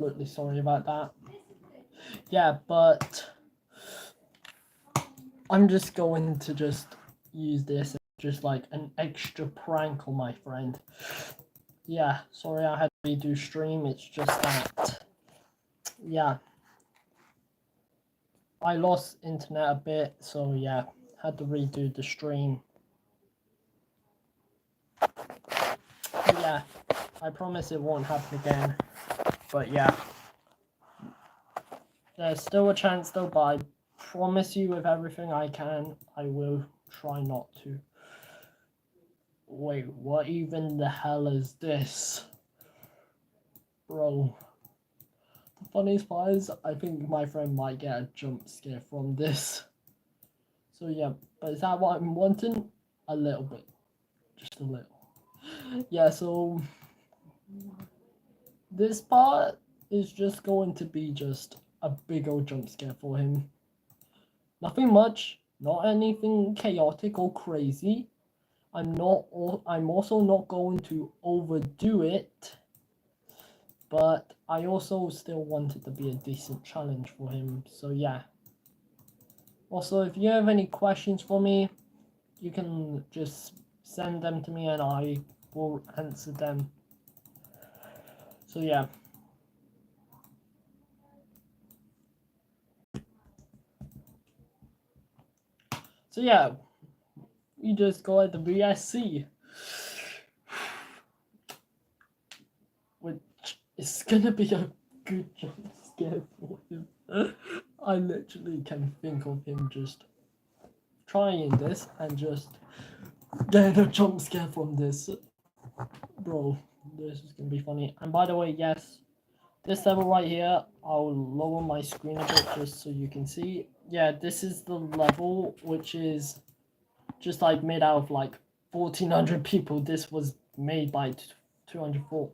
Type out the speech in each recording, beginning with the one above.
absolutely sorry about that. Yeah, but I'm just going to just use this as just like an extra prank on my friend. Yeah, sorry I had to redo stream, it's just that, yeah, I lost internet a bit, so yeah, had to redo the stream. Yeah, I promise it won't happen again, but yeah, there's still a chance though, but I promise you with everything I can, I will try not to. Wait, what even the hell is this? Bro. The funniest part is, I think my friend might get a jump scare from this. So yeah, but is that what I'm wanting? A little bit. Just a little. Yeah, so this part is just going to be just a big old jump scare for him. Nothing much, not anything chaotic or crazy. I'm also not going to overdo it, but I also still want it to be a decent challenge for him. So yeah. Also, if you have any questions for me, you can just send them to me and I will answer them. So yeah. So yeah, we just go at the VSC, which is gonna be a good jump scare for him. I literally can think of him just trying this and just getting a jump scare from this. Bro, this is gonna be funny. And by the way, yes, this level right here, I'll lower my screen a bit just so you can see. Yeah, this is the level which is just like made out of like 1,400 people. This was made by 204.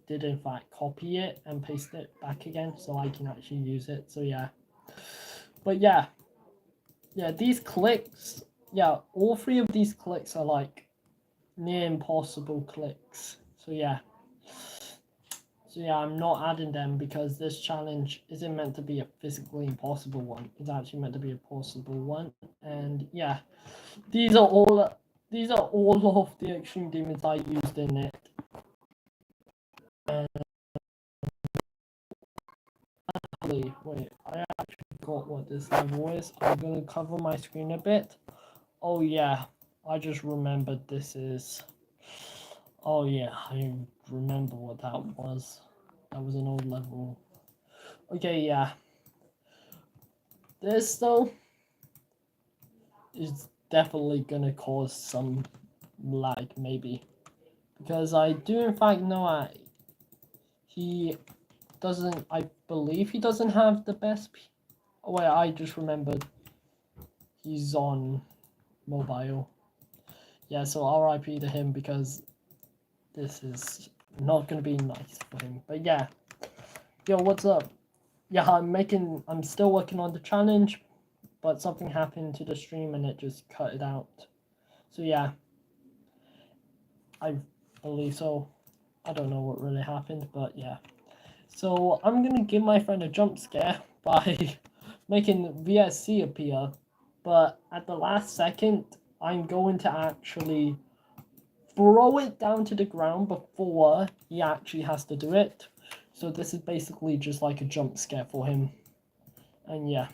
Did in fact copy it and paste it back again so I can actually use it. So yeah. But yeah. Yeah, these clicks, yeah, all three of these clicks are like near impossible clicks. So yeah. So yeah, I'm not adding them because this challenge isn't meant to be a physically impossible one. It's actually meant to be a possible one. And yeah, these are all of the extreme demons I used in it. And wait, I actually forgot what this level is. I'm gonna cover my screen a bit. Oh yeah, I just remembered this is. Oh yeah, I remember what that was. That was an old level. Okay, yeah. This though is definitely gonna cause some lag, maybe, because I do in fact know he doesn't. I believe he doesn't have the best. Oh wait, I just remembered he's on mobile. Yeah, so RIP to him because this is not gonna be nice for him. But yeah, yo, what's up? Yeah, I'm still working on the challenge, but something happened to the stream and it just cut it out. So yeah, I believe so. I don't know what really happened, but yeah. So I'm gonna give my friend a jump scare by making VSC appear, but at the last second, I'm going to actually throw it down to the ground before he actually has to do it. So this is basically just like a jump scare for him. And yeah.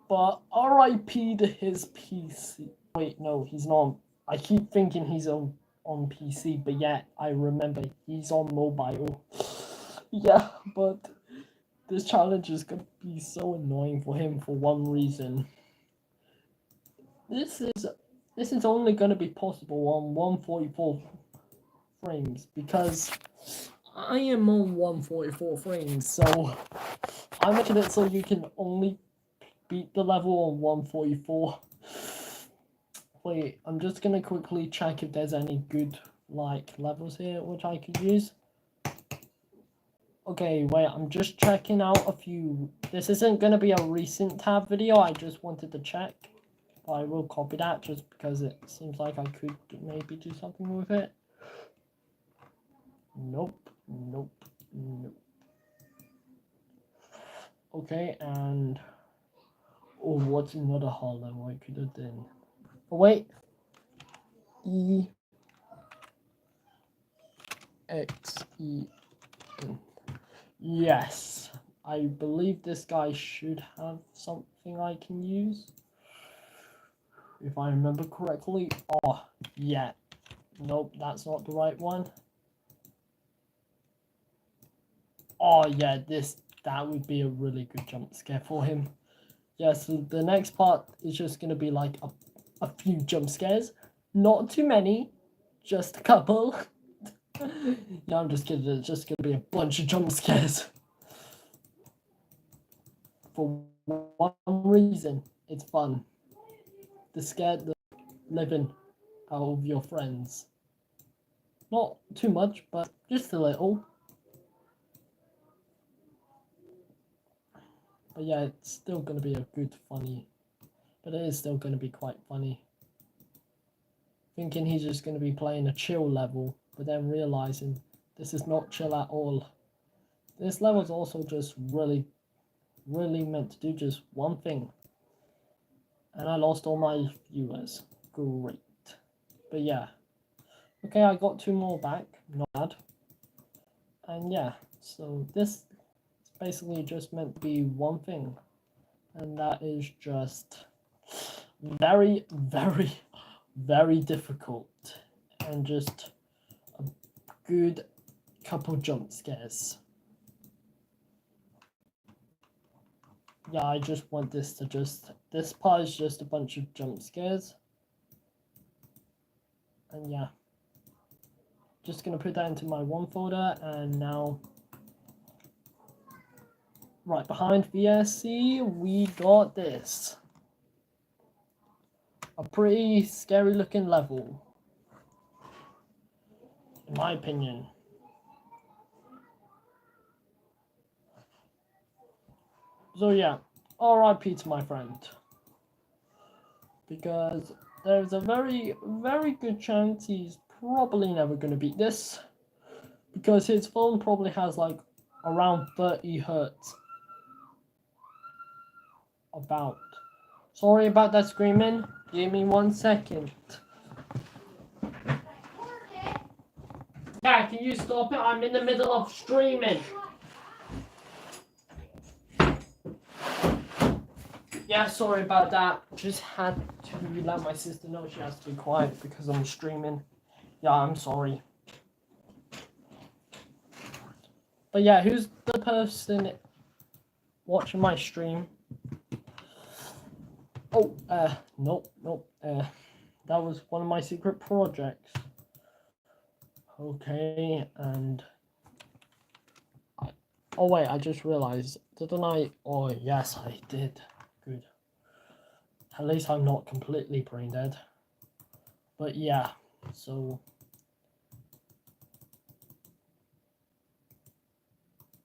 But RIP to his PC. Wait, no, he's not. I keep thinking he's on PC, but yet I remember he's on mobile. Yeah, but this challenge is gonna be so annoying for him for one reason. This is only gonna be possible on 144 frames because I am on 144 frames, so I mentioned it so you can only beat the level on 144. Wait, I'm just gonna quickly check if there's any good like levels here which I could use. Okay, wait, I'm just checking out a few. This isn't gonna be a recent tab video, I just wanted to check. But I will copy that just because it seems like I could maybe do something with it. Nope, nope, nope. Okay, and oh, what's another hollow I could have done? Oh wait, EXEN. Yes, I believe this guy should have something I can use, if I remember correctly. Oh, yeah. Nope, that's not the right one. Oh, yeah, that would be a really good jump scare for him. Yeah, so the next part is just going to be like a few jump scares. Not too many, just a couple. Yeah, I'm just kidding. It's just going to be a bunch of jump scares. For one reason, it's fun. To scare the living out of your friends. Not too much, but just a little. But yeah, it's still going to be a good, funny. But it is still going to be quite funny. Thinking he's just going to be playing a chill level, but then realizing this is not chill at all. This level is also just really meant to do just one thing. And I lost all my viewers. Great. But yeah. Okay, I got 2 more back. Not bad. And yeah, so this is basically just meant to be one thing. And that is just very, very difficult. And just a good couple jump scares. Yeah, I just want this to this part is just a bunch of jump scares. And yeah. Just gonna put that into my one folder, and now right behind VSC we got this. A pretty scary looking level, in my opinion. So yeah, RIP to my friend. Because there's a very good chance he's probably never gonna beat this. Because his phone probably has like around 30 hertz. About. Sorry about that screaming. Give me 1 second. Yeah, can you stop it? I'm in the middle of streaming. Yeah, sorry about that. Just had to let my sister know she has to be quiet because I'm streaming. Yeah, I'm sorry. But yeah, who's the person watching my stream? Oh, nope. That was one of my secret projects. Okay, and oh wait, I just realized, didn't I? Oh yes, I did. Good. At least I'm not completely brain dead. But yeah, so.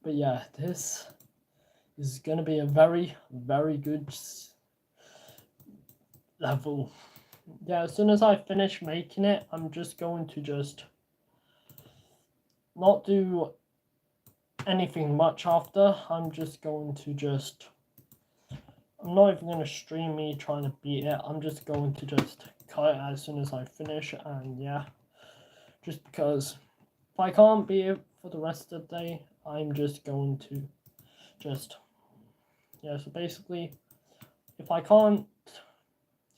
But yeah, this is gonna be a very good level. Yeah, as soon as I finish making it, I'm just going to just not do anything much after. I'm just going to just, I'm not even going to stream me trying to beat it. I'm just going to just cut it as soon as I finish. And yeah, just because if I can't beat it for the rest of the day, I'm just going to just, yeah, so basically if I can't,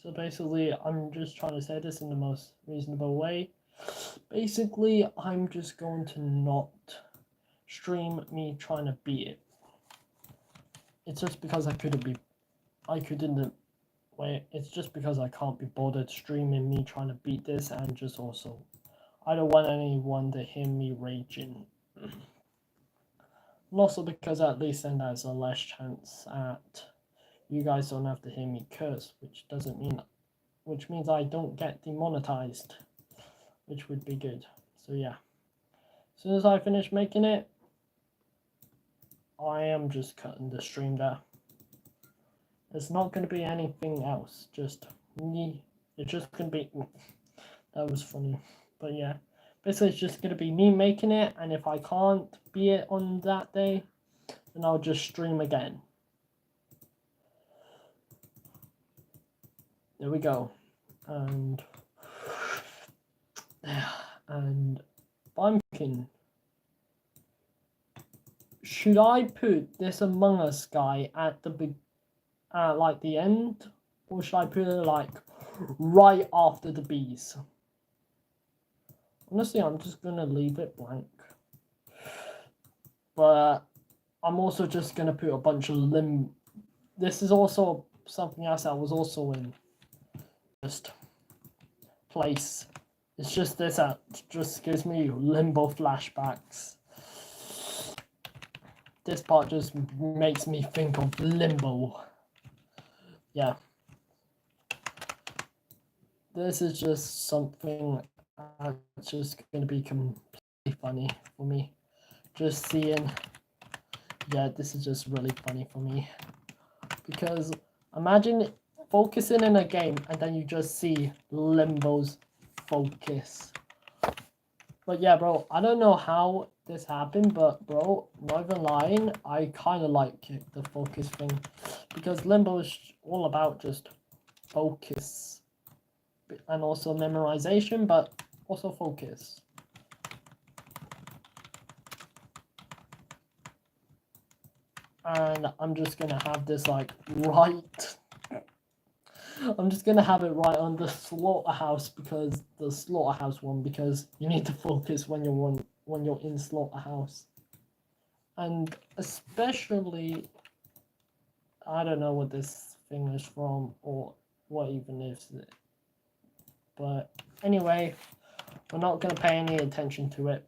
so basically I'm just trying to say this in the most reasonable way. Basically, I'm just going to not stream me trying to beat it. It's just because it's just because I can't be bothered streaming me trying to beat this, and just also, I don't want anyone to hear me raging. And also because at least then there's a less chance at you guys don't have to hear me curse, which means I don't get demonetized, which would be good. So yeah, as soon as I finish making it, I am just cutting the stream there. There's not going to be anything else, just me. It's just gonna be. That was funny, but yeah. Basically, it's just gonna be me making it, and if I can't be it on that day, then I'll just stream again. There we go, and I'm thinking, should I put this Among Us guy at like the end, or should I put it like right after the bees? Honestly, I'm just gonna leave it blank. But I'm also just gonna put a bunch of This is also something else that was also in just place. It's just this that just gives me Limbo flashbacks. This part just makes me think of Limbo. Yeah. This is just something that's just gonna be completely funny for me. Just seeing, yeah, this is just really funny for me. Because imagine focusing in a game and then you just see Limbo's focus. But yeah, bro, I don't know how this happened, but bro, not even lying, I kind of like it, the focus thing. Because Limbo is all about just focus. And also memorization, but also focus. And I'm just gonna have this like right. I'm just gonna have it right on the slaughterhouse because the slaughterhouse one, because you need to focus when you're in slaughterhouse. And especially, I don't know what this thing is from or what even is it. But anyway, we're not gonna pay any attention to it.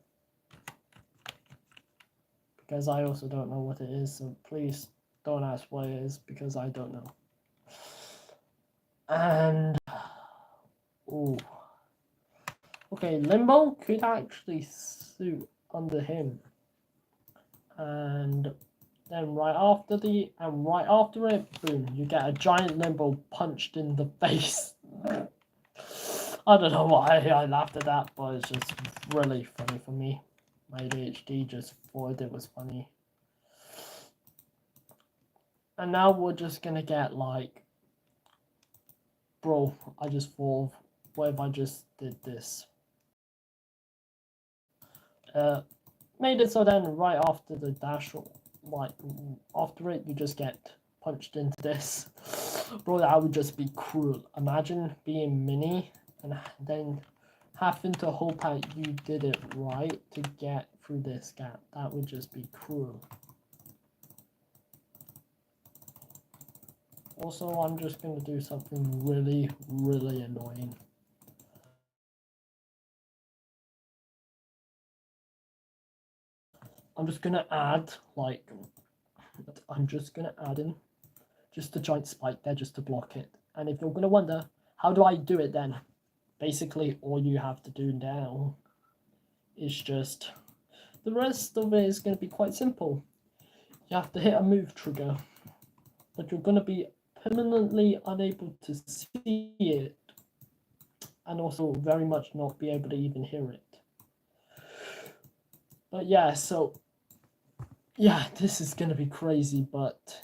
Because I also don't know what it is, so please don't ask what it is because I don't know. And ooh, okay, Limbo could actually suit under him. And then right after it, boom, you get a giant Limbo punched in the face. I don't know why I laughed at that, but it's just really funny for me. My ADHD just thought it was funny. And now we're just gonna get like, bro, I just thought, what if I just did this? Made it so then right after the dash, like after it, you just get punched into this. Bro, that would just be cruel. Imagine being Mini and then having to hope that you did it right to get through this gap. That would just be cruel. Also, I'm just going to do something really, really annoying. I'm just going to add, like, in just a giant spike there just to block it. And if you're going to wonder, how do I do it then? Basically, all you have to do now is just, the rest of it is going to be quite simple. You have to hit a move trigger, but you're going to be permanently unable to see it, and also very much not be able to even hear it. But yeah, so yeah, this is going to be crazy, but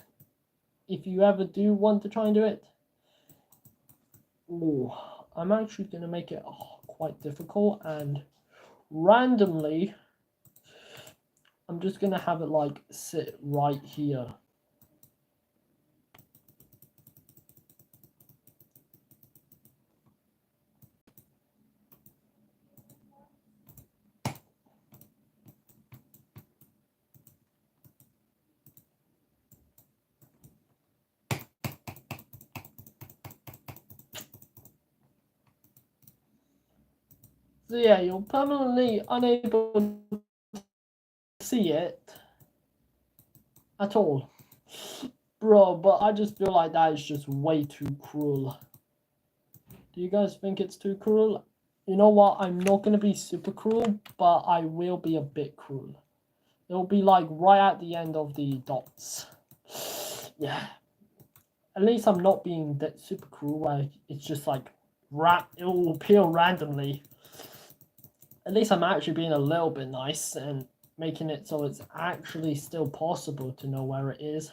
if you ever do want to try and do it, I'm actually going to make it quite difficult, and randomly I'm just going to have it like sit right here. So yeah, you're permanently unable to see it at all. Bro, but I just feel like that is just way too cruel. Do you guys think it's too cruel? You know what? I'm not going to be super cruel, but I will be a bit cruel. It'll be like right at the end of the dots. Yeah. at least I'm not being that super cruel where it's just like it will appear randomly. At least I'm actually being a little bit nice and making it so it's actually still possible to know where it is.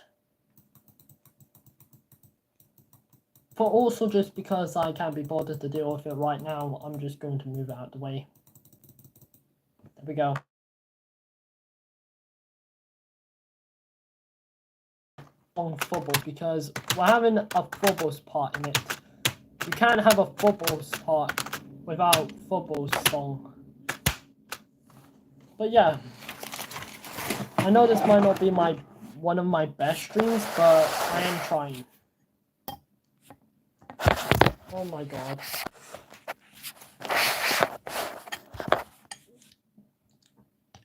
But also just because I can't be bothered to deal with it right now, I'm just going to move it out of the way. There we go. On football, because we're having a football part in it. You can't have a football part without football song. But yeah, I know this might not be one of my best streams, but I am trying. Oh my god.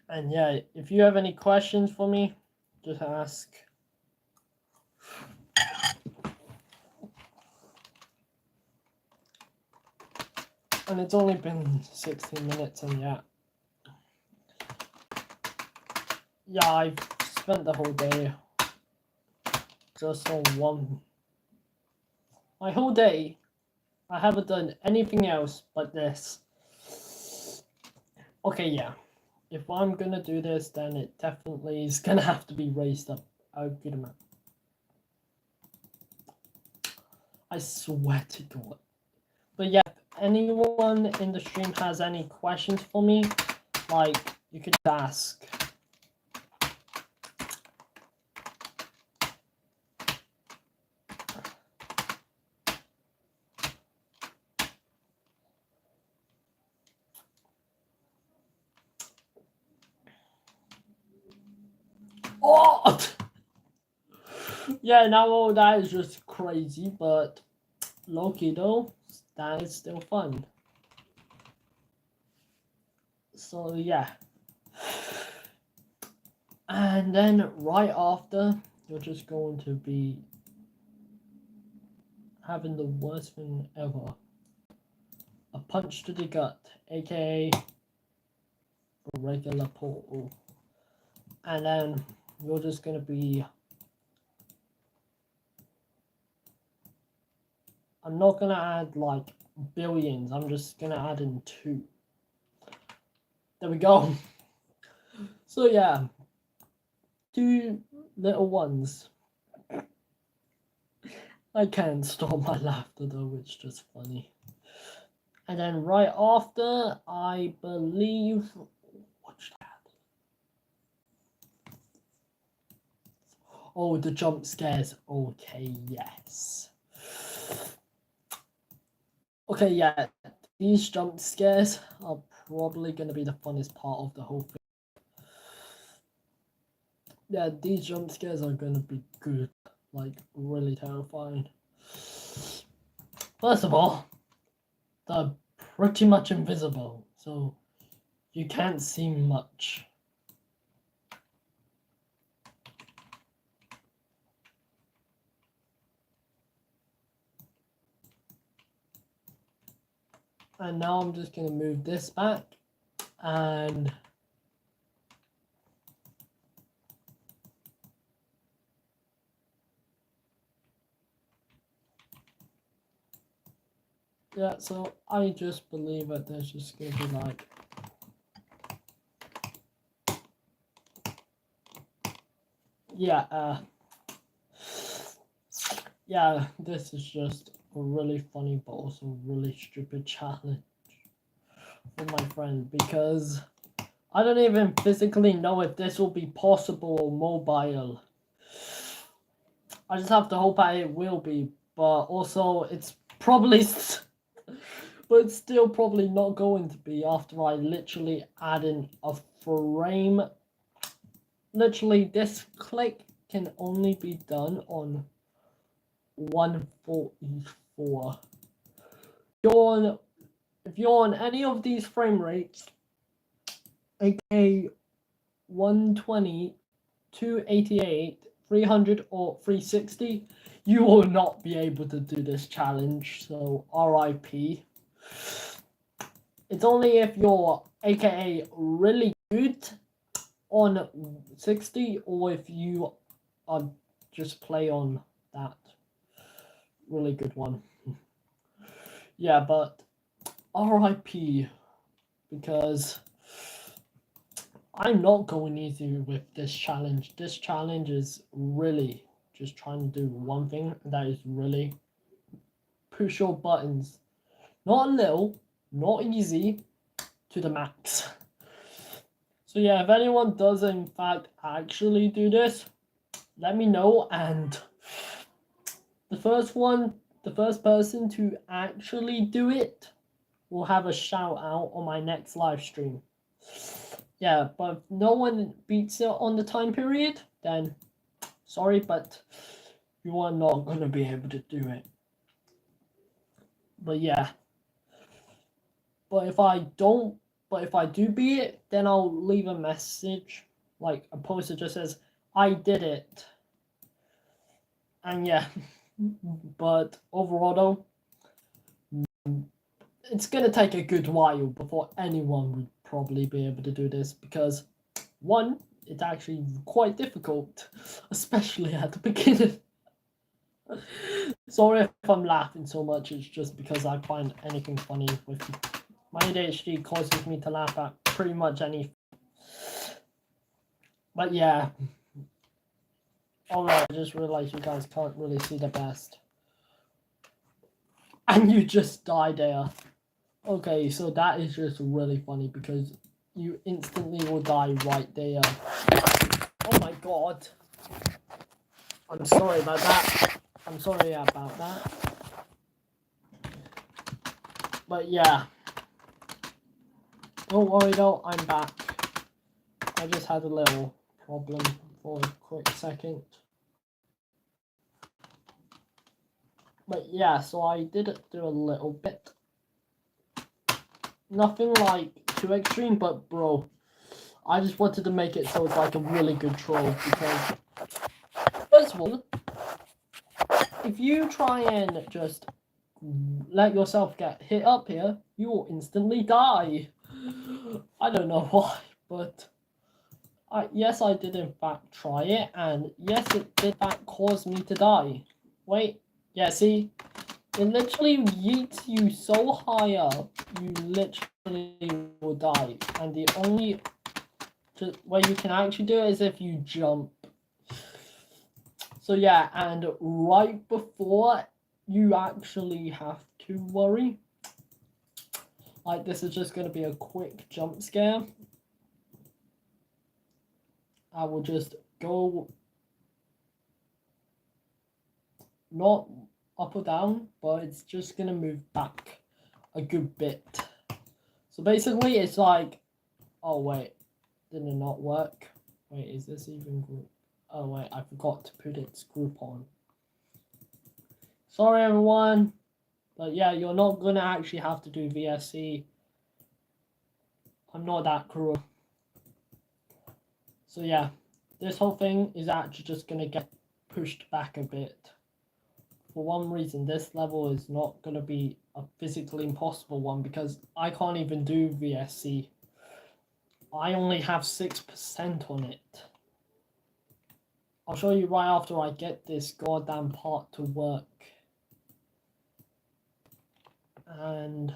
And yeah, if you have any questions for me, just ask. And it's only been 16 minutes, and yeah. Yeah, I've spent the whole day just on one. My whole day, I haven't done anything else but this. Okay, yeah. If I'm gonna do this, then it definitely is gonna have to be raised up a good amount. I swear to God. But yeah, if anyone in the stream has any questions for me, like, you could ask. Oh! Yeah, now all that is just crazy, but Loki though, that is still fun. So yeah. And then right after, you're just going to be having the worst thing ever. A punch to the gut, aka a regular portal. And then you're just gonna be... I'm not gonna add like billions, I'm just gonna add in 2. There we go. So yeah, 2 little ones. I can't stop my laughter though, it's just funny. And then right after, I believe... Watch that. Oh, the jump scares. Okay, yes. Okay, yeah. These jump scares are probably going to be the funnest part of the whole thing. Yeah, these jump scares are going to be good. Like, really terrifying. First of all, they're pretty much invisible, so you can't see much. And now I'm just going to move this back and... Yeah, so I just believe that there's just going to be like... Yeah, yeah, this is just a really funny but also really stupid challenge for my friend, because I don't even physically know if this will be possible on mobile. I just have to hope that it will be, but also it's probably... but it's still probably not going to be after I literally add in a frame. Literally, this click can only be done on 144. If you're on any of these frame rates, aka 120, 288, 300 or 360, you will not be able to do this challenge, so RIP. It's only if you're aka really good on 60, or if you are just play on that. really good one. Yeah, but RIP, because I'm not going easy with this challenge. This challenge is really just trying to do one thing, and that is really push your buttons. Not a little, not easy, to the max. So yeah, if anyone does in fact actually do this, let me know, and the first person to actually do it will have a shout out on my next live stream. Yeah, but if no one beats it on the time period, then sorry, but you are not going to be able to do it. But yeah. But if I do beat it, then I'll leave a message, like a post that just says, I did it. And yeah. But overall though, it's going to take a good while before anyone would probably be able to do this, because one, it's actually quite difficult, especially at the beginning. Sorry if I'm laughing so much, it's just because I find anything funny with my ADHD causes me to laugh at pretty much anything. But yeah. Alright, I just realized you guys can't really see the best. And you just died there. Okay, so that is just really funny because you instantly will die right there. Oh my god. I'm sorry about that. I'm sorry about that. But yeah. Don't worry though, I'm back. I just had a little problem for a quick second. But yeah, so I did do a little bit. Nothing like too extreme, but bro, I just wanted to make it so it's like a really good troll, because first of all, if you try and just let yourself get hit up here, you will instantly die. I don't know why, but yes, I did in fact try it, and yes, it did in fact cause me to die. Wait, yeah, see? It literally yeets you so high up, you literally will die. And the only way you can actually do it is if you jump. So yeah, and right before you actually have to worry, like this is just going to be a quick jump scare. I will just go not up or down, but it's just going to move back a good bit. So basically it's like, oh wait, did it not work? Wait, is this even group? Oh wait, I forgot to put its group on. Sorry everyone, but yeah, you're not gonna actually have to do VSC. I'm not that cruel. So yeah, this whole thing is actually just gonna get pushed back a bit. For one reason, this level is not gonna be a physically impossible one because I can't even do VSC. I only have 6% on it. I'll show you right after I get this goddamn part to work. And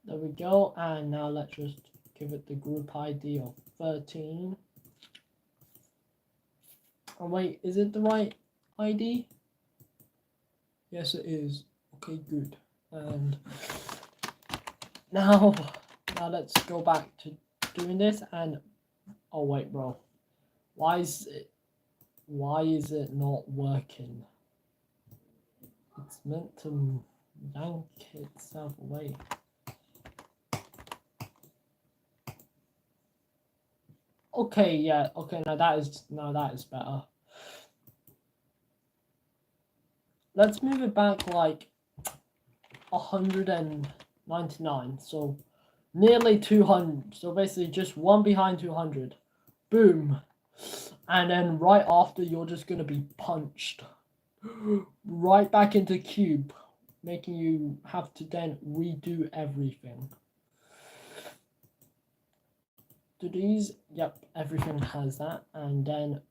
there we go. And now let's just give it the group ID of 13. Oh wait, is it the right ID? Yes, it is. Okay, good. And now let's go back to doing this. And oh wait, bro, why is it not working? It's meant to yank itself away. Okay, yeah, okay, now that is better. Let's move it back like 199, so nearly 200. So basically just one behind 200. Boom. And then right after, you're just going to be punched right back into cube, making you have to then redo everything. Do these? Yep, everything has that. And then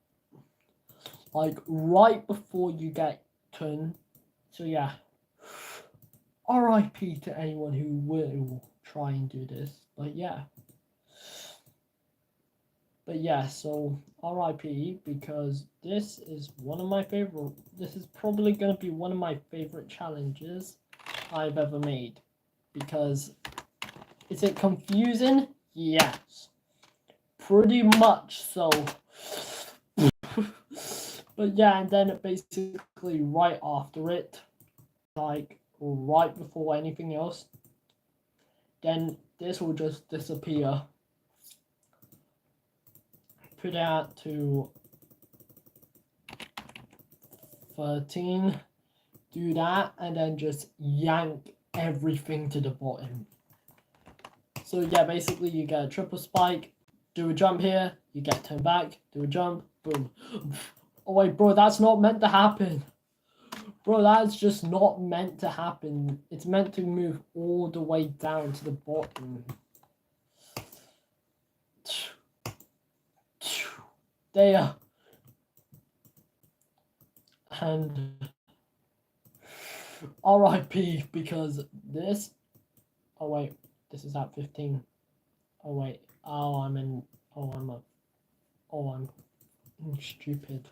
like right before you get turn. So yeah, RIP to anyone who will try and do this. But yeah, so RIP, because this is one of my favorite. This is probably gonna be one of my favorite challenges I've ever made. Because is it confusing? Yes, pretty much so. But yeah, and then basically right after it, like right before anything else, then this will just disappear. Put out to 13, do that, and then just yank everything to the bottom. So yeah, basically you get a triple spike, do a jump here, you get turned back, do a jump, boom. Oh wait, bro, that's not meant to happen. Bro, that's just not meant to happen. It's meant to move all the way down to the bottom. There. And RIP, because this... Oh wait, this is at 15. Oh wait, I'm stupid.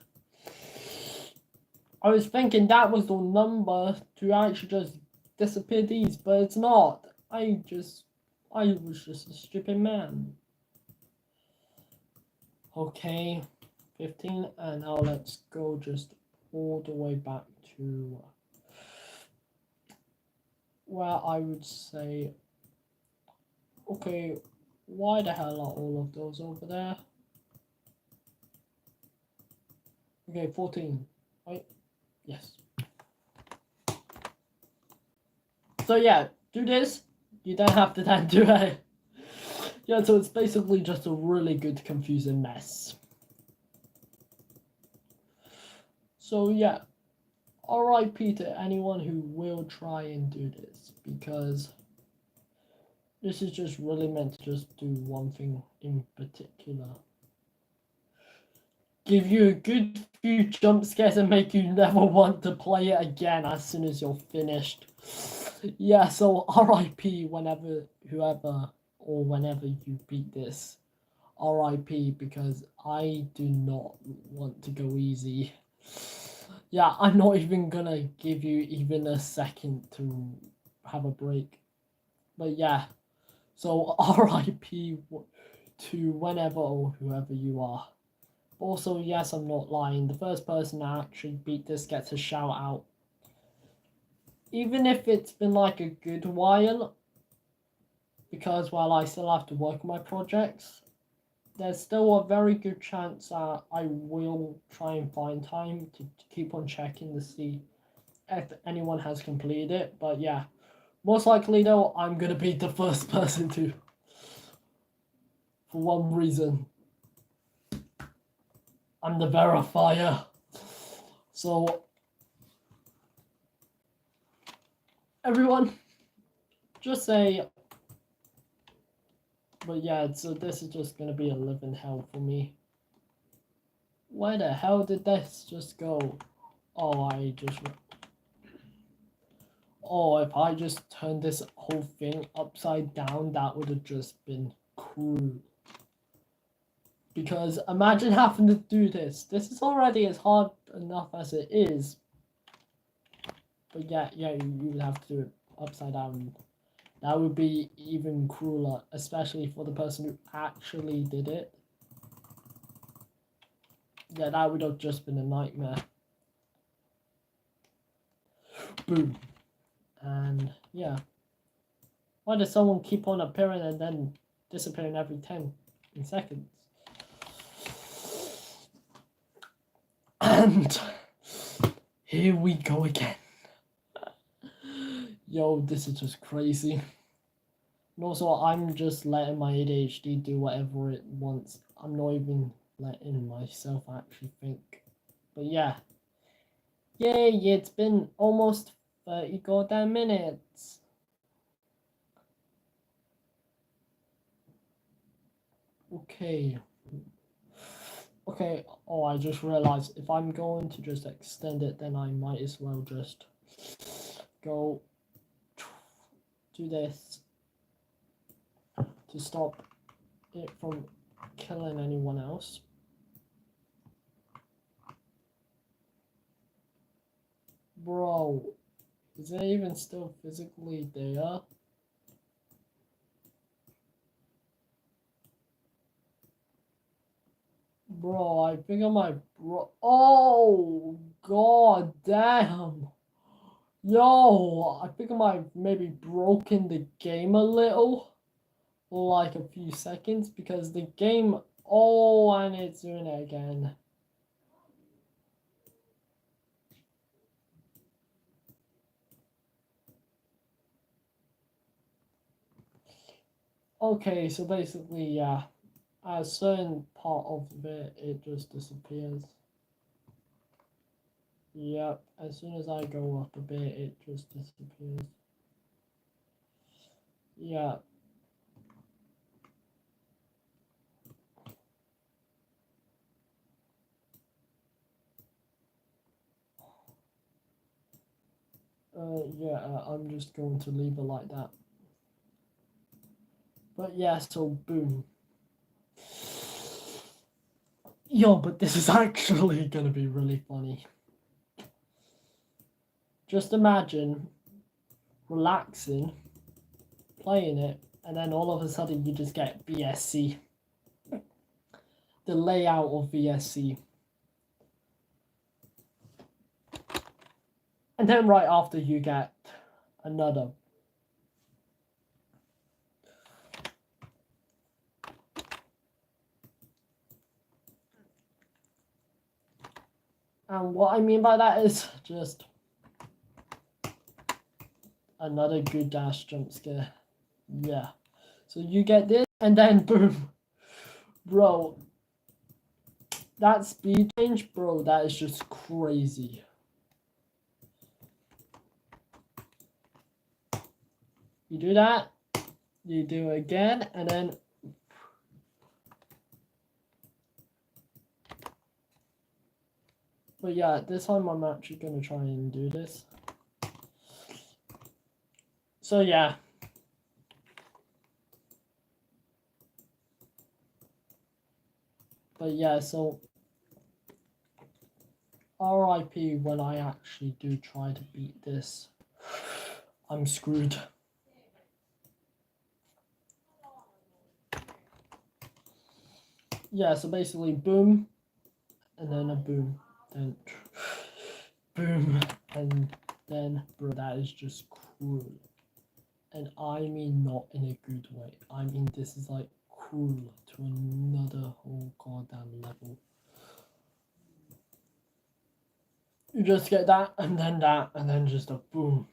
I was thinking that was the number to actually just disappear these, but it's not. I was just a stupid man. Okay, 15, and now let's go just all the way back to where I would say, okay, why the hell are all of those over there? Okay, 14, right? Yes. So yeah, do this, you don't have to then do it. Yeah, so it's basically just a really good confusing mess. So yeah, RIP to anyone who will try and do this, because this is just really meant to just do one thing in particular. Give you a good few jump scares and make you never want to play it again as soon as you're finished. Yeah, so RIP whenever you beat this. RIP, because I do not want to go easy. Yeah, I'm not even gonna give you even a second to have a break. But yeah, so RIP to whenever or whoever you are. Also, yes, I'm not lying. The first person to actually beat this gets a shout out. Even if it's been like a good while, because while I still have to work on my projects, there's still a very good chance that I will try and find time to keep on checking to see if anyone has completed it. But yeah, most likely though, I'm gonna be the first person to, for one reason. I'm the verifier. So everyone, just say... But yeah, so this is just gonna be a living hell for me. Where the hell did this just go? Oh, if I just turned this whole thing upside down, that would have just been cool. Because imagine having to do this. This is already as hard enough as it is. But yeah, you would have to do it upside down. That would be even crueler, especially for the person who actually did it. Yeah, that would have just been a nightmare. Boom. And yeah. Why does someone keep on appearing and then disappearing every 10 seconds? And here we go again. Yo, this is just crazy. And also, I'm just letting my ADHD do whatever it wants. I'm not even letting myself actually think. But yeah. Yay, it's been almost 30 goddamn minutes. Okay. Okay, oh, I just realized if I'm going to just extend it, then I might as well just go do this to stop it from killing anyone else. Bro, is it even still physically there? Bro, I think I might oh, god damn. Yo, I think I might have maybe broken the game a little. Like a few seconds because the game, oh, and it's doing it again. Okay, so basically, yeah, a certain part of it, it just disappears. Yep, as soon as I go up a bit, it just disappears. Yeah. Yeah, I'm just going to leave it like that. But yeah, so boom. Yo, but this is actually gonna be really funny. Just imagine relaxing, playing it, and then all of a sudden you just get VSC. The layout of VSC. And then right after you get another. And what I mean by that is just another good dash jump scare. Yeah. So you get this and then boom. Bro. That speed change, bro, that is just crazy. You do that, you do it again, and then but yeah, this time I'm actually gonna try and do this. So yeah. But yeah, so RIP when I actually do try to beat this. I'm screwed. Yeah, so basically boom, and then a boom, then boom, and then bro, that is just cruel. And I mean not in a good way. I mean this is like cruel to another whole goddamn level. You just get that, and then just a boom.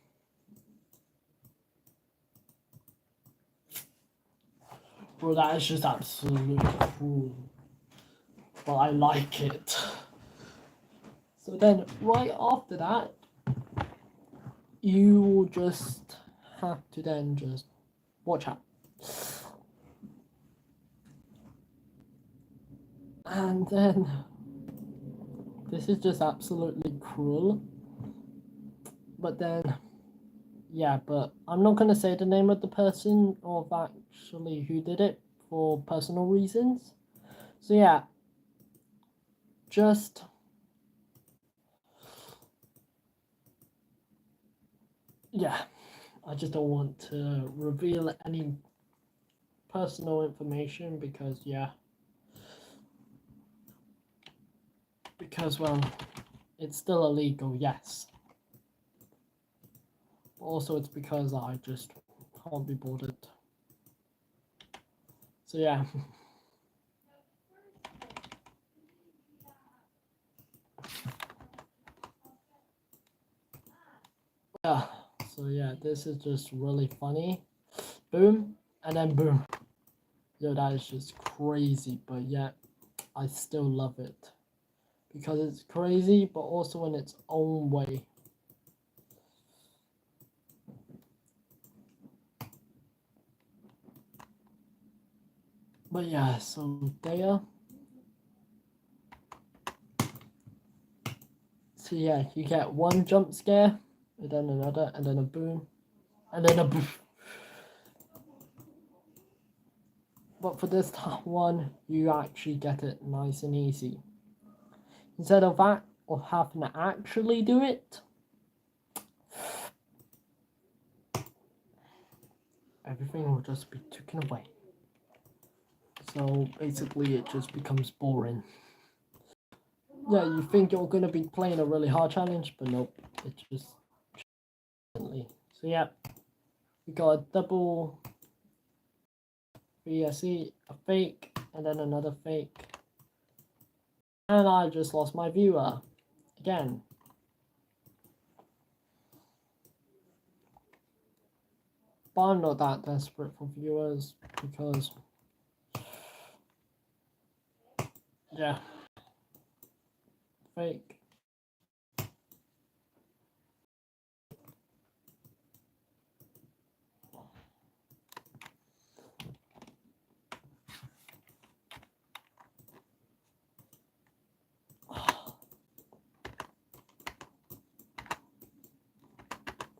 Bro, that is just absolutely cruel. But I like it. So then, right after that, you will just have to then just watch out. And then, this is just absolutely cruel. But then, yeah, but I'm not going to say the name of the person or actually who did it for personal reasons. So yeah, just yeah, I just don't want to reveal any personal information because yeah, because well, it's still illegal, yes. Also, it's because I just can't be bothered. So yeah. Yeah. So yeah, this is just really funny. Boom, and then boom. Yo, that is just crazy, but yet I still love it. Because it's crazy, but also in its own way. But yeah, so there. So yeah, you get one jump scare, and then another, and then a boom, and then a boom. But for this one, you actually get it nice and easy. Instead of that, of having to actually do it, everything will just be taken away. So basically it just becomes boring. Yeah, you think you're going to be playing a really hard challenge, but nope, it just... So yeah, we got a double VSE, a fake, and then another fake. And I just lost my viewer again. But I'm not that desperate for viewers because, yeah, fake.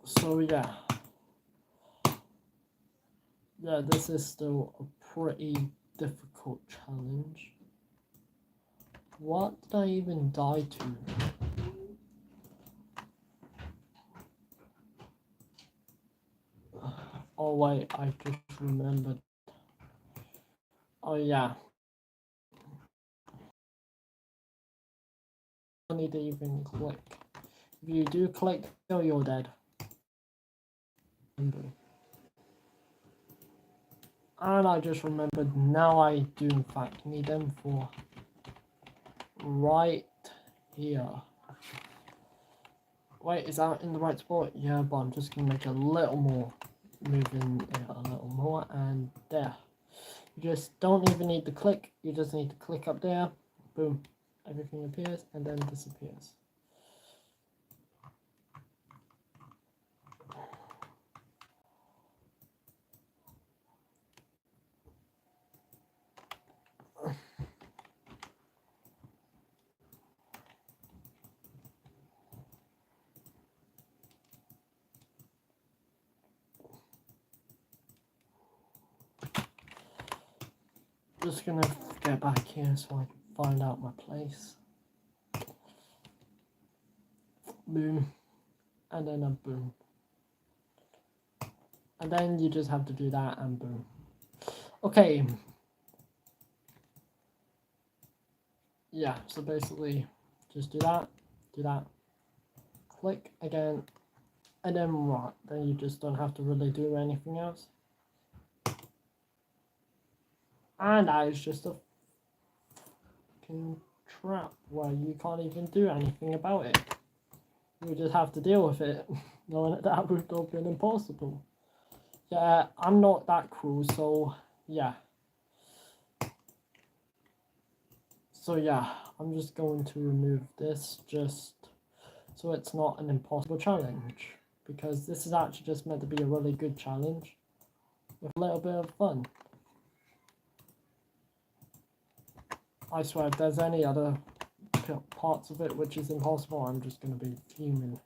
So yeah, this is still a pretty difficult challenge. What did I even die to? Oh wait, I just remembered. Oh yeah. I don't need to even click. If you do click, oh, you're dead. And I just remembered, now I do in fact need them for right here. Wait, is that in the right spot? Yeah, but I'm just gonna make a little more. Moving it a little more, and there. You just don't even need to click, you just need to click up there. Boom. Everything appears and then disappears. Just gonna get back here so I can find out my place. Boom. And then a boom. And then you just have to do that and boom. Okay. Yeah, so basically just do that, click again, and then what? Then you just don't have to really do anything else. And that is just a fucking trap where you can't even do anything about it. You just have to deal with it, knowing that would have been impossible. Yeah, I'm not that cruel, so yeah. So yeah, I'm just going to remove this just so it's not an impossible challenge. Because this is actually just meant to be a really good challenge with a little bit of fun. I swear, if there's any other parts of it which is impossible, I'm just going to be fuming.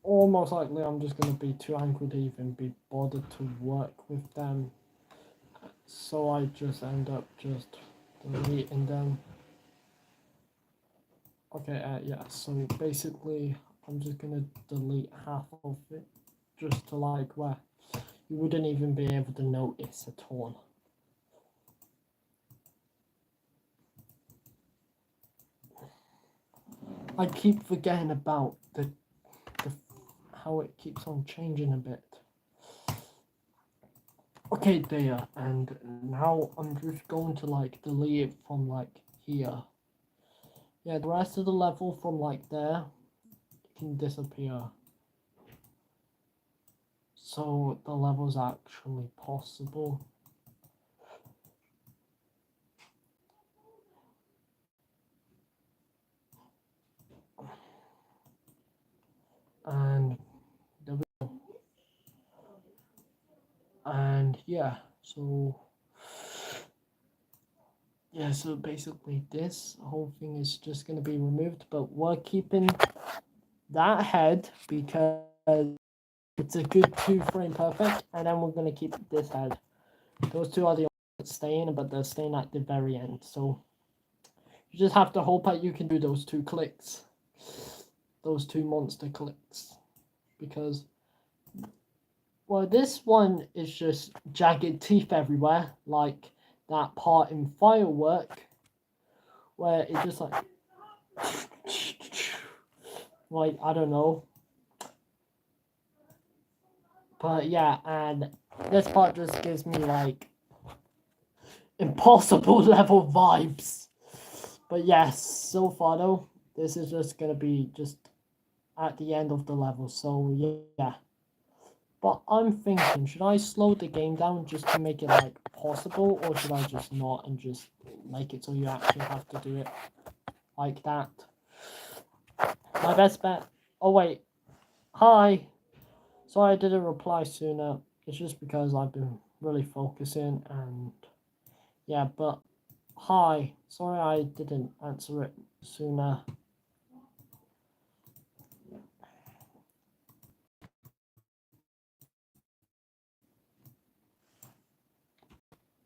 Or most likely I'm just going to be too angry to even be bothered to work with them. So I just end up just deleting them. Okay, yeah, so basically I'm just going to delete half of it. Just to like where you wouldn't even be able to notice at all. I keep forgetting about the how it keeps on changing a bit. Okay, there, and now I'm just going to like delete it from like here. Yeah, the rest of the level from like there can disappear. So the level's actually possible. And there we go. And yeah, so yeah, so basically this whole thing is just going to be removed, but we're keeping that head because it's a good 2-frame perfect, and then we're going to keep this head. Those two are the only ones staying, but they're staying at the very end, so you just have to hope that you can do those 2 clicks, those 2 monster clicks, because, well, this one is just jagged teeth everywhere, like that part in Firework, where it just like, I don't know. But yeah, and this part just gives me like impossible level vibes. But yes, so far though, this is just gonna be just at the end of the level, so yeah. But I'm thinking, should I slow the game down just to make it like possible, or should I just not and just make it so you actually have to do it like that? My best bet. Oh wait, hi. Sorry I didn't reply sooner. It's just because I've been really focusing, and yeah, but hi. Sorry I didn't answer it sooner.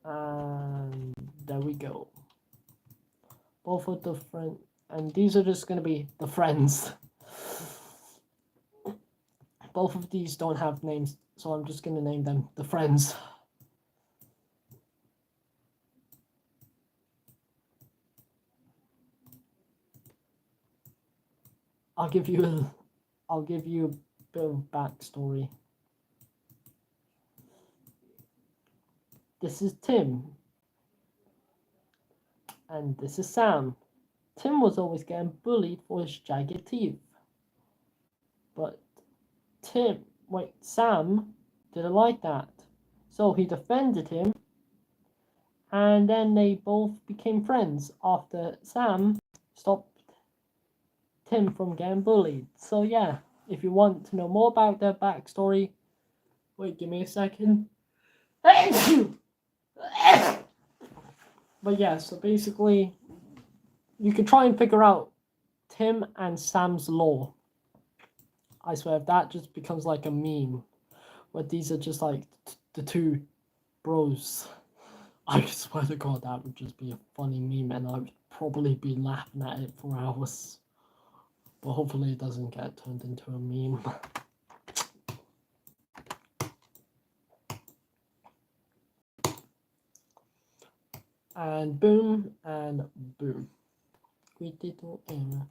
And there we go. Both of the friends, and these are just going to be the friends. Both of these don't have names, so I'm just going to name them the friends. I'll give you a bit of backstory. This is Tim, and this is Sam. Tim was always getting bullied for his jagged teeth, but Sam didn't like that, so he defended him, and then they both became friends after Sam stopped Tim from getting bullied. So yeah, if you want to know more about their backstory, wait, give me a second. But yeah, so basically, you can try and figure out Tim and Sam's lore. I swear, if that just becomes like a meme, where these are just like the 2 bros, I swear to God, that would just be a funny meme, and I would probably be laughing at it for hours. But hopefully it doesn't get turned into a meme. And boom, and boom. Critical error.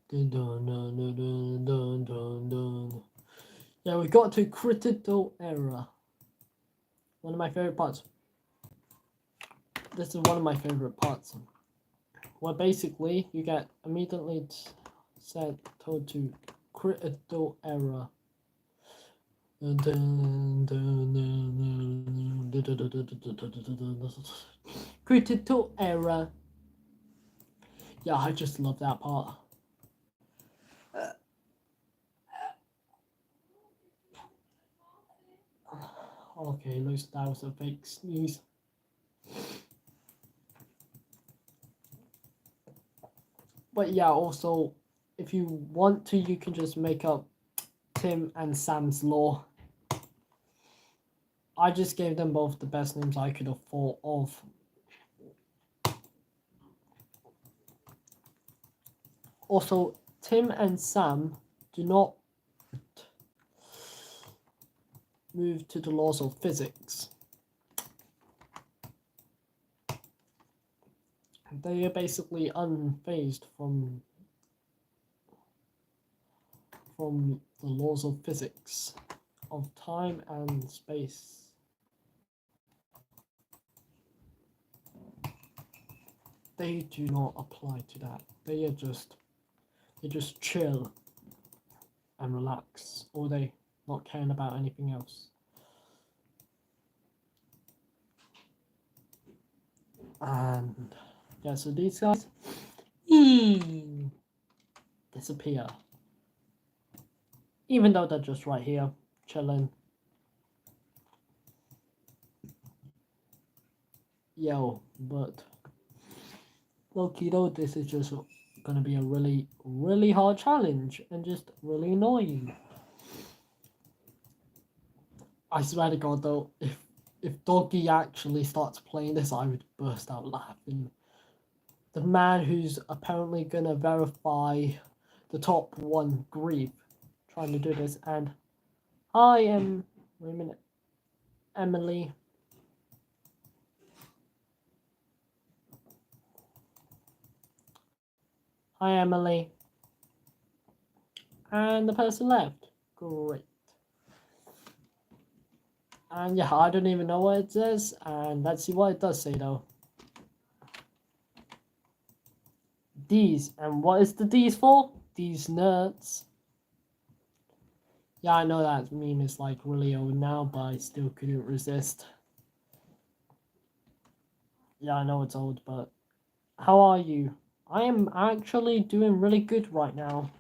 Dun, dun, dun, dun, dun, dun, dun. Yeah, we got to critical error. One of my favorite parts. This is one of my favorite parts. Where basically you get immediately told to critical error. Critical error. Yeah, I just love that part. Okay, looks like that was a fake sneeze. But yeah, also, if you want to, you can just make up Tim and Sam's lore. I just gave them both the best names I could have thought of. Also, Tim and Sam do not move to the laws of physics. They are basically unfazed from the laws of physics, of time and space. They do not apply to that. They just chill and relax, or they not caring about anything else. And yeah, so these guys disappear, even though they're just right here chilling. Yo, but low-key though, this is just gonna be a really, really hard challenge and just really annoying. I swear to God though, if Doggy actually starts playing this, I would burst out laughing. The man who's apparently gonna verify the top one grief trying to do this, and I am wait a minute, Emily. Hi Emily. And the person left. Great. And yeah, I don't even know what it says, and let's see what it does say though. These, and what is the D's for? These nerds. Yeah, I know that meme is like really old now, but I still couldn't resist. Yeah, I know it's old, but how are you? I am actually doing really good right now.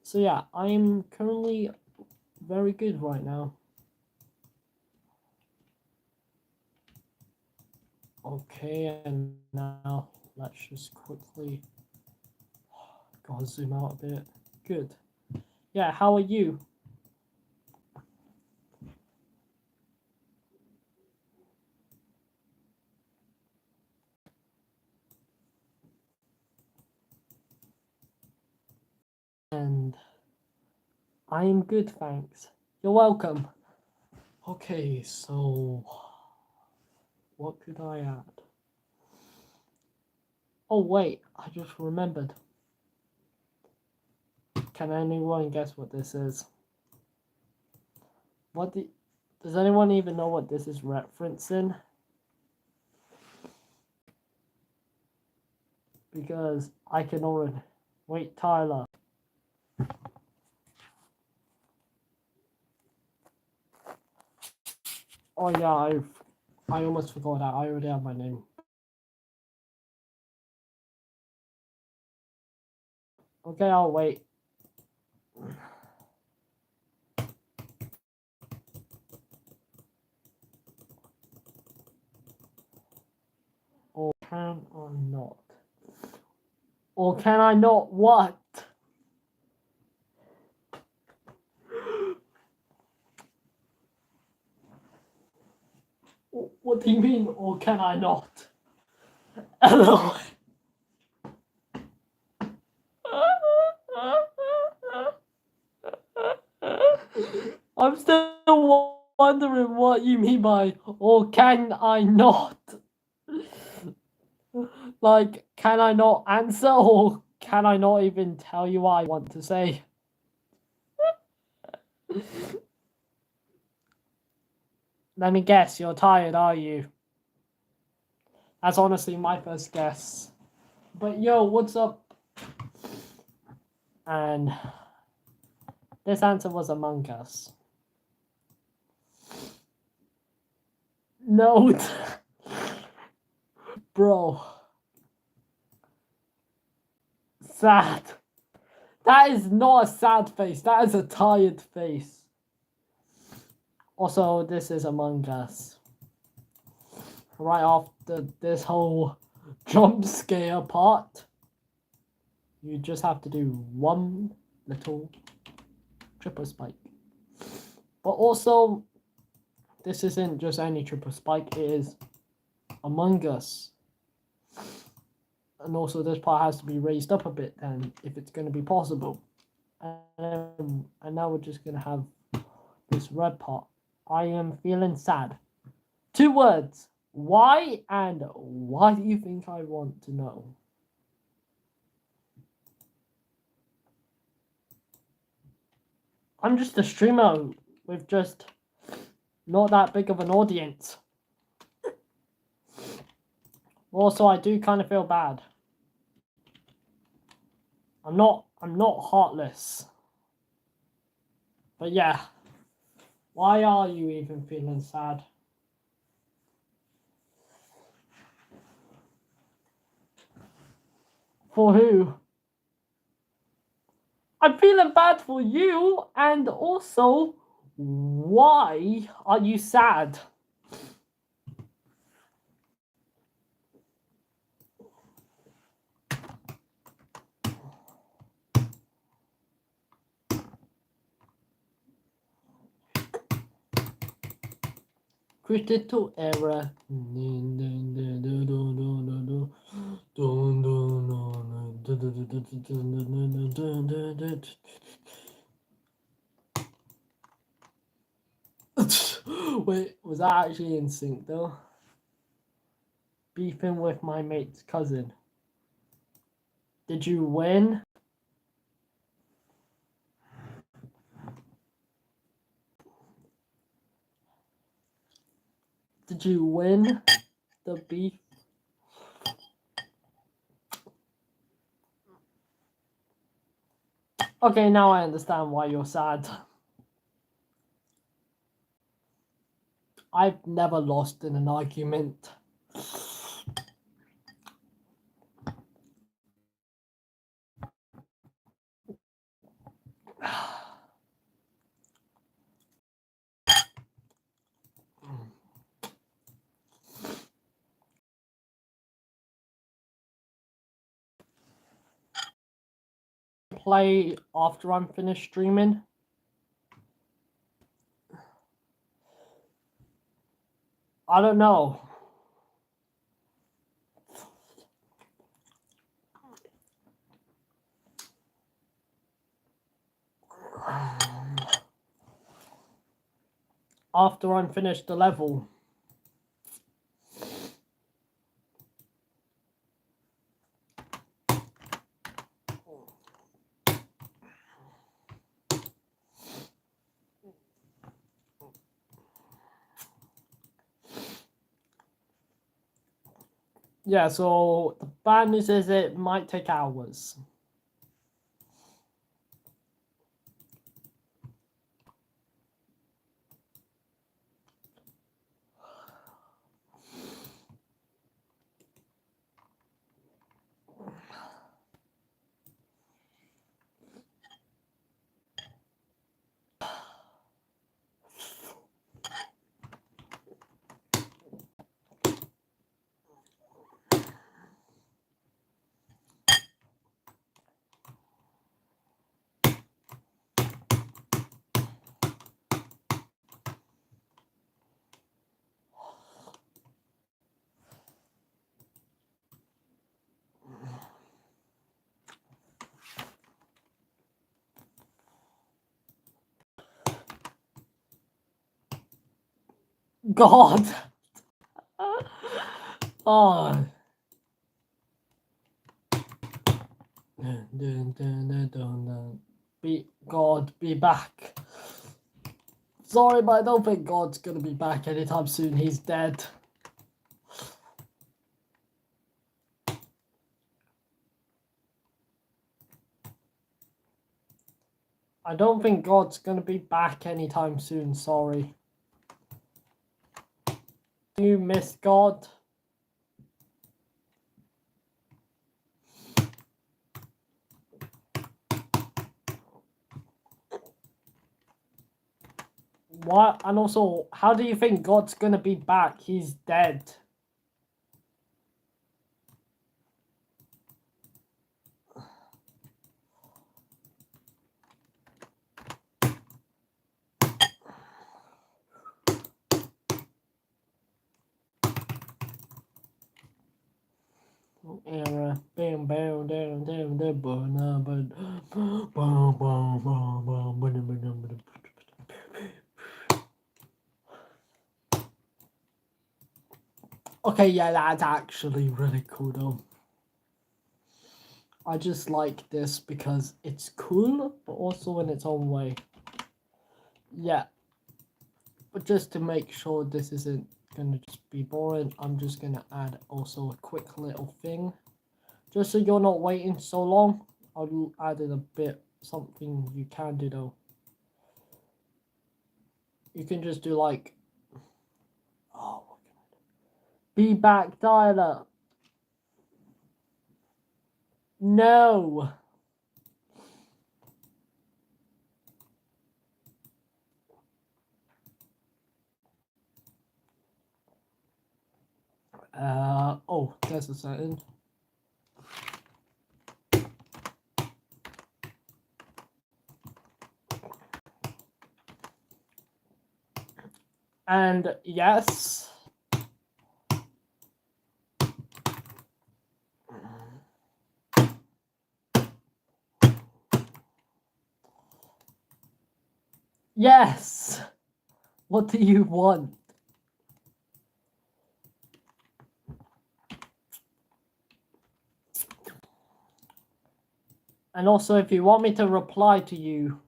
So yeah, I am currently very good right now. Okay, and now let's just quickly gotta zoom out a bit. Good. Yeah, how are you? And I am good, thanks. You're welcome. Okay, so what could I add? Oh wait, I just remembered. Can anyone guess what this is? Does anyone even know what this is referencing? Because I can already wait, Tyler. Oh yeah, I almost forgot that. I already have my name. Okay, I'll wait. Or can I not? Or can I not what? What do you mean, or can I not? Hello. I'm still wondering what you mean by, or can I not? Like, can I not answer, or can I not even tell you what I want to say? Let me guess, you're tired, are you? That's honestly my first guess. But yo, what's up? And this answer was Among Us. No. Bro. Sad. That is not a sad face. That is a tired face. Also, this is Among Us. Right after this whole jump scare part, you just have to do one little triple spike. But also, this isn't just any triple spike, it is Among Us. And also, this part has to be raised up a bit then, if it's going to be possible. And now we're just going to have this red part. I am feeling sad. 2 words. Why and why do you think I want to know? I'm just a streamer with just not that big of an audience. Also, I do kind of feel bad. I'm not heartless. But yeah. Why are you even feeling sad? For who? I'm feeling bad for you, and also, why are you sad? critical error. Wait, was that actually in sync though? Beefing with my mate's cousin. Did you win? Did you win the beef? Okay, now I understand why you're sad. I've never lost in an argument. Play after I'm finished streaming. I don't know. After I'm finished the level. Yeah, so the bad news is it might take hours. God. Oh. God, be back. Sorry, but I don't think God's gonna be back anytime soon. He's dead. I don't think God's gonna be back anytime soon. Sorry. Do you miss God? What? And also, how do you think God's gonna be back? He's dead. Error. Bam, bam, down, down, down, Okay, yeah, that's actually really cool though. I just like this because it's cool, but also in its own way. Yeah. But just to make sure this isn't gonna just be boring, I'm just gonna add also a quick little thing. Just so you're not waiting so long, I'll add in a bit something you can do though. You can just do like, oh, what can I do? Be back dialer. No. Oh, there's a setting. And yes, yes, what do you want? And also, if you want me to reply to you,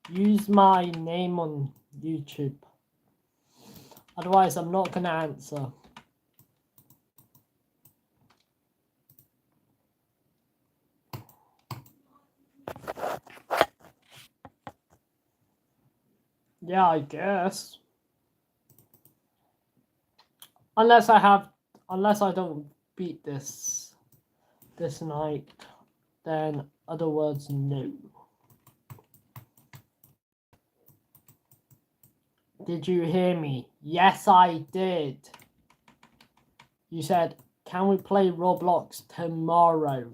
use my name on YouTube. Otherwise, I'm not gonna answer. Yeah, I guess. Unless I don't beat this night, then other words, no. Did you hear me? Yes, I did. You said, can we play Roblox tomorrow?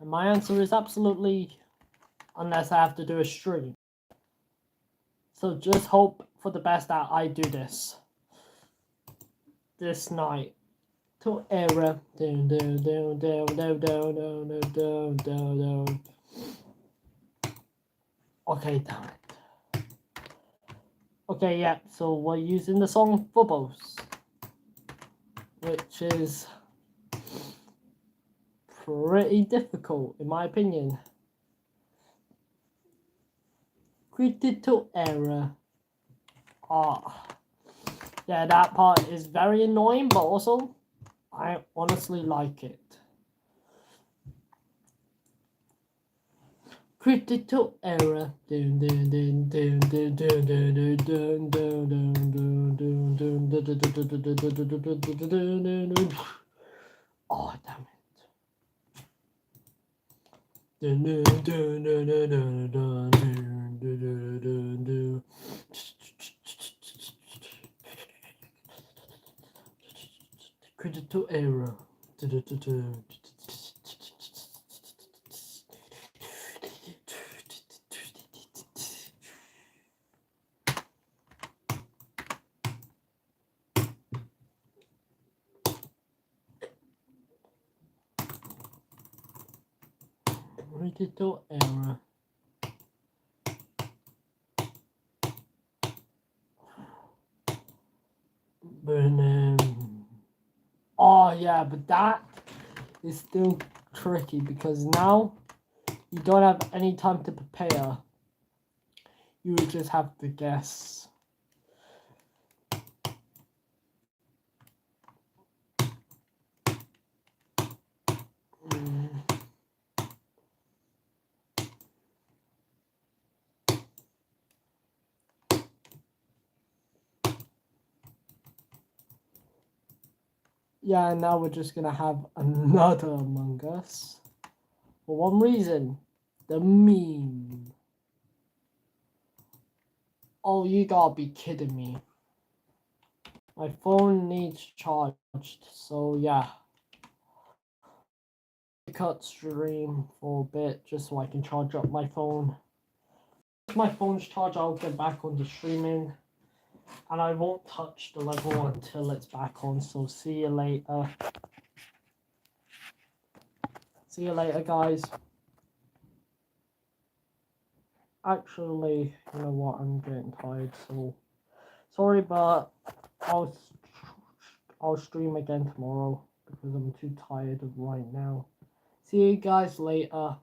And my answer is absolutely, unless I have to do a stream. So just hope for the best that I do this night. To error. Okay, damn it. Okay, yeah, so we're using the song Bubbles, which is pretty difficult in my opinion. Critical error. Yeah, that part is very annoying, but also I honestly like it. Critical error. Oh, damn it. Critical error. Critical error. Oh yeah, but that is still tricky because now you don't have any time to prepare. You would just have to guess. Yeah, now we're just gonna have another Among Us. For one reason, the meme. Oh, you gotta be kidding me. My phone needs charged, so yeah. Cut stream for a bit just so I can charge up my phone. Once my phone's charged, I'll get back on the streaming. And I won't touch the level until it's back on, so see you later. See you later, guys. Actually, you know what, I'm getting tired, so sorry, but I'll stream again tomorrow because I'm too tired of right now. See you guys later.